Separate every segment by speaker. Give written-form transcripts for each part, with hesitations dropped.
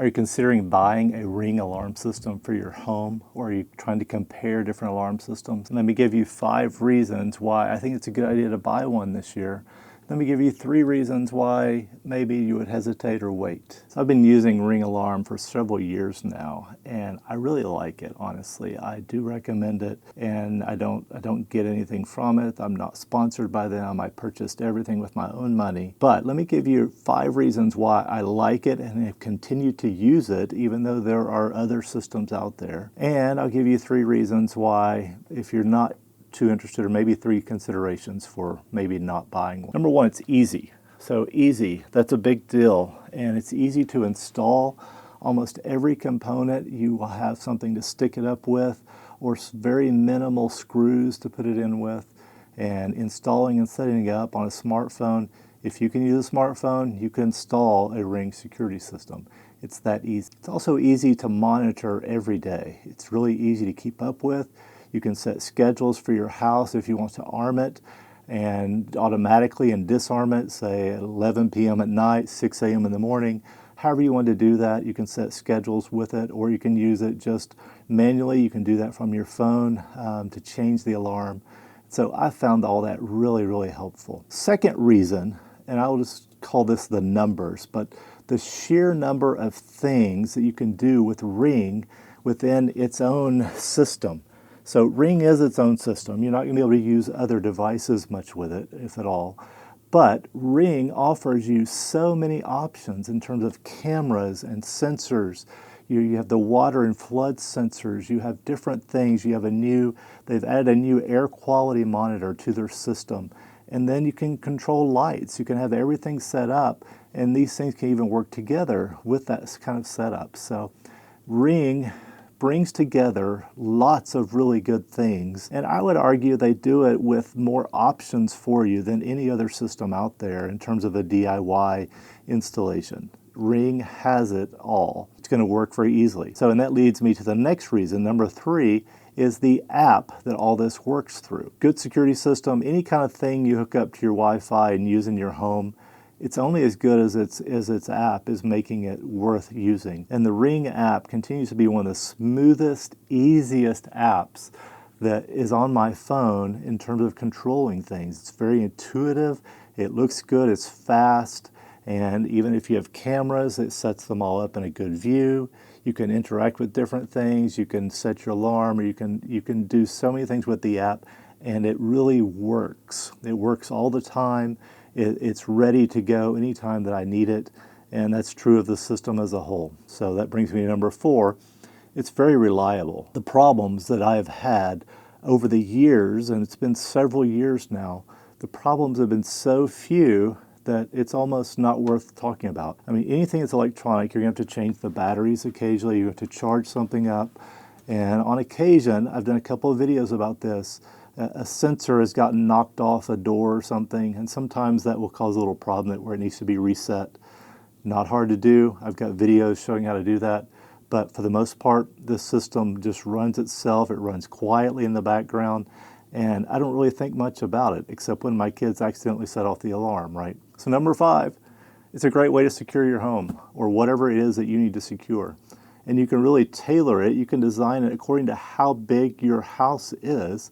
Speaker 1: Are you considering buying a Ring alarm system for your home, or are you trying to compare different alarm systems? And let me give you 5 reasons why I think it's a good idea to buy one this year. Let me give you 3 reasons why maybe you would hesitate or wait. So I've been using Ring Alarm for several years now, and I really like it, honestly. I do recommend it, and I don't get anything from it. I'm not sponsored by them. I purchased everything with my own money. But let me give you 5 reasons why I like it and have continued to use it, even though there are other systems out there. And I'll give you 3 reasons why, if you're not too interested, or maybe 3 considerations for maybe not buying one. Number 1, it's easy. So easy, that's a big deal, and it's easy to install. Almost every component, you will have something to stick it up with, or very minimal screws to put it in with. And installing and setting it up on a smartphone, if you can use a smartphone, you can install a Ring security system. It's that easy. It's also easy to monitor every day. It's really easy to keep up with. You can set schedules for your house if you want to arm it and automatically and disarm it, say at 11 p.m. at night, 6 a.m. in the morning. However you want to do that, you can set schedules with it, or you can use it just manually. You can do that from your phone to change the alarm. So I found all that really, really helpful. Second reason, and I will just call this the numbers, but the sheer number of things that you can do with Ring within its own system. So Ring is its own system. You're not going to be able to use other devices much with it, if at all. But Ring offers you so many options in terms of cameras and sensors. You have the water and flood sensors. You have different things. You have they've added a new air quality monitor to their system. And then you can control lights. You can have everything set up, and these things can even work together with that kind of setup. So Ring brings together lots of really good things, and I would argue they do it with more options for you than any other system out there in terms of a DIY installation. Ring has it all. It's going to work very easily. So, and that leads me to the next reason. Number 3 is the app that all this works through. Good security system, any kind of thing you hook up to your Wi-Fi and use in your home, it's only as good as its app is making it worth using. And the Ring app continues to be one of the smoothest, easiest apps that is on my phone in terms of controlling things. It's very intuitive, it looks good, it's fast, and even if you have cameras, it sets them all up in a good view. You can interact with different things, you can set your alarm, or you can do so many things with the app, and it really works. It works all the time. It's ready to go anytime that I need it, and that's true of the system as a whole. So that brings me to number 4. It's very reliable. The problems that I have had over the years, and it's been several years now, the problems have been so few that it's almost not worth talking about. I mean, anything that's electronic, you're going to have to change the batteries occasionally, you have to charge something up, and on occasion, I've done a couple of videos about this, a sensor has gotten knocked off a door or something, and sometimes that will cause a little problem where it needs to be reset. Not hard to do. I've got videos showing how to do that, but for the most part, this system just runs itself. It runs quietly in the background, and I don't really think much about it, except when my kids accidentally set off the alarm, right? So number 5, it's a great way to secure your home, or whatever it is that you need to secure. And you can really tailor it. You can design it according to how big your house is.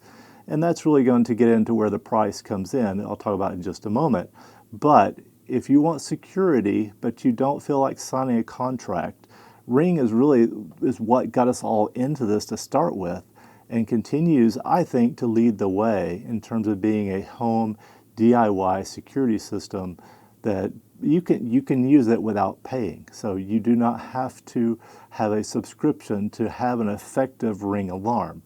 Speaker 1: And that's really going to get into where the price comes in. I'll talk about it in just a moment. But if you want security, but you don't feel like signing a contract, Ring is what got us all into this to start with, and continues, I think, to lead the way in terms of being a home DIY security system that you can use it without paying. So you do not have to have a subscription to have an effective Ring alarm.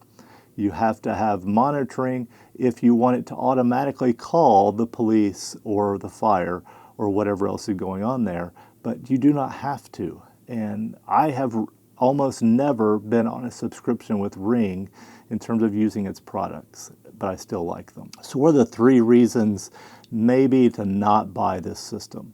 Speaker 1: You have to have monitoring if you want it to automatically call the police or the fire or whatever else is going on there, but you do not have to. And I have almost never been on a subscription with Ring in terms of using its products, but I still like them. So what are the 3 reasons maybe to not buy this system?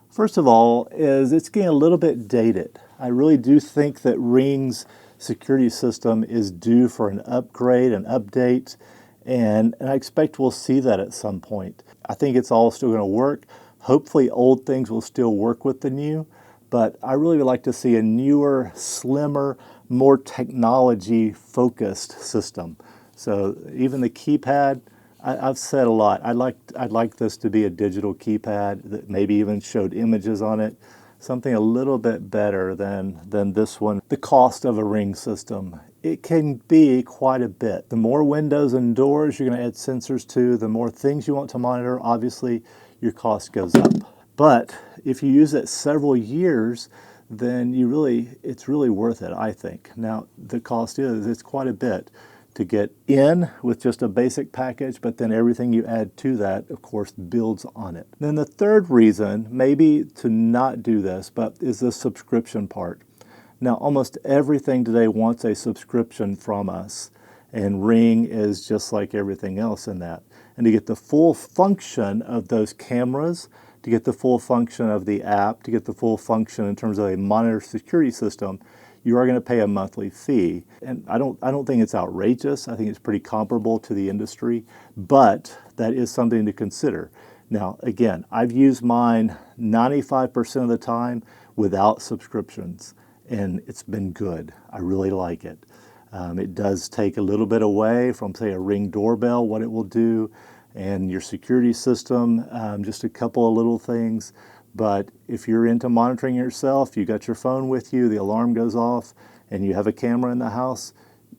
Speaker 1: First of all is it's getting a little bit dated. I really do think that Ring's security system is due for an upgrade, an update, and I expect we'll see that at some point. I think it's all still going to work. Hopefully old things will still work with the new, but I really would like to see a newer, slimmer, more technology-focused system. So even the keypad, I've said a lot. I'd like this to be a digital keypad that maybe even showed images on it. Something a little bit better than this one. The cost of a Ring system, it can be quite a bit. The more windows and doors you're going to add sensors to, the more things you want to monitor, obviously your cost goes up. But if you use it several years, then it's really worth it, I think. Now, the cost it's quite a bit to get in with just a basic package, but then everything you add to that, of course, builds on it. Then the third reason, maybe to not do this, but is the subscription part. Now, almost everything today wants a subscription from us, and Ring is just like everything else in that. And to get the full function of those cameras, to get the full function of the app, to get the full function in terms of a monitor security system, you are going to pay a monthly fee. And I don't think it's outrageous. I think it's pretty comparable to the industry, but that is something to consider. Now, again, I've used mine 95% of the time without subscriptions, and it's been good. I really like it. It does take a little bit away from, say, a Ring doorbell, what it will do, and your security system, just a couple of little things. But if you're into monitoring yourself, you got your phone with you, the alarm goes off, and you have a camera in the house,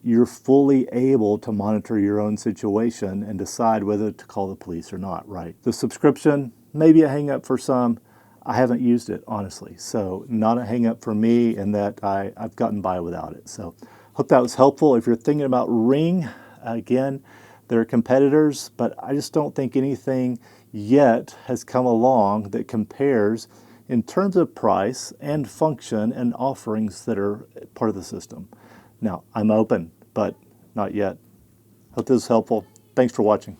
Speaker 1: you're fully able to monitor your own situation and decide whether to call the police or not, right? The subscription, maybe a hang up for some. I haven't used it, honestly. So not a hang up for me, in that I've gotten by without it. So hope that was helpful. If you're thinking about Ring, again, they're competitors, but I just don't think anything yet has come along that compares in terms of price and function and offerings that are part of the system. Now, I'm open, but not yet. Hope this is helpful. Thanks for watching.